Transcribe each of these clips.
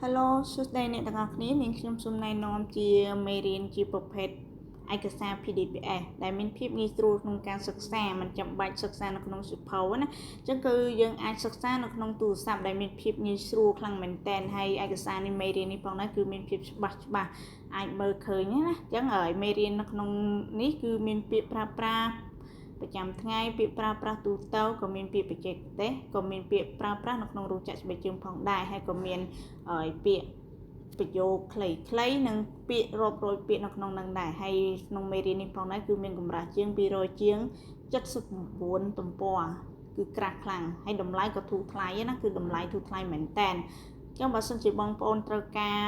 Hello សួស្តីអ្នកទាំងអស់គ្នានាងខ្ញុំសូមណែនាំជាមេរៀនជាប្រភេទឯកសារ PDPS ដែលមានភាពងាយស្រួលក្នុងការសិក្សាមិនចាំបាច់សិក្សានៅក្នុងសៀវភៅណាអញ្ចឹងគឺយើងអាចសិក្សានៅក្នុងទូរស័ព្ទដែលមានភាពងាយស្រួលខ្លាំងមែនតើហើយឯកសារនេះមេរៀននេះផងដែរគឺមានភាពច្បាស់អាចមើលឃើញណាអញ្ចឹងមេរៀននៅក្នុងនេះគឺមានពាក្យប្រើប្រាស់ប្រចាំថ្ងៃពាក្យប្រើប្រាស់ទូទៅក៏មានពាក្យបច្ចេកទេសក៏មានពាក្យប្រើប្រាស់នៅក្នុងរូបចក្រស្បែកជើងផងដែរហើយក៏មានពាក្យប្រយោគខ្លីៗនិងពាក្យរាប់រយពាក្យនៅក្នុងនឹងដែរហើយក្នុងមេរៀននេះផងដែរគឺមានកម្រាស់ជាង200ជាង79ទំព័រគឺក្រាស់ខ្លាំងហើយតម្លៃក៏ធូរថ្លៃណាគឺតម្លៃធូរថ្លៃមែនតើចឹងបើសិនជាបងប្អូនត្រូវការ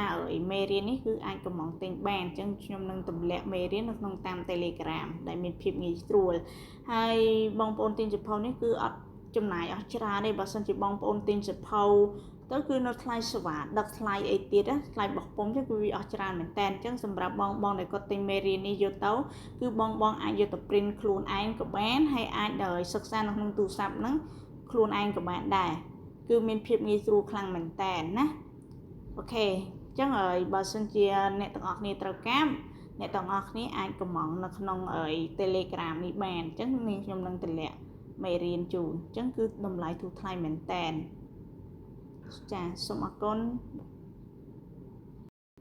មេរៀននេះគឺអាចកំងទិញបានអញ្ចឹងខ្ញុំនឹងទម្លាក់មេរៀននៅក្នុងតាម Telegram ដែលមានភាពងាយស្រួលហើយបងប្អូនទិញសៀវភៅនេះគឺអត់ចំណាយអស់ច្រើនទេបើសិនជាបងប្អូនទិញសៀវភៅទៅគឺនៅថ្លៃសេវាដឹកថ្លៃអីទៀតថ្លៃបោះពុម្ពគឺវាអស់ច្រើនមែនតើអញ្ចឹងសម្រាប់បងដែលគាត់ទិញមេរៀននេះយកទៅគឺបងអាចយកទៅ print ខ្លួនឯងក៏បានហើយអាចដោយសិក្សានៅក្នុងទូរស័ព្ទហ្នឹងខ្លួនឯងក៏បានដែរគឺមានភាពងាយស្រួលខ្លាំងមែនតើណាអូខេអញ្ចឹងបើសិនជាអ្នកទាំងអស់គ្នាត្រូវការអ្នកទាំងអស់គ្នាអាចកំងនៅក្នុងTelegram នេះបានអញ្ចឹងខ្ញុំនឹងតម្លាក់មេរៀនជូនអញ្ចឹងគឺតម្លៃធូរថ្លៃមែនតើចាសូមអរគុណ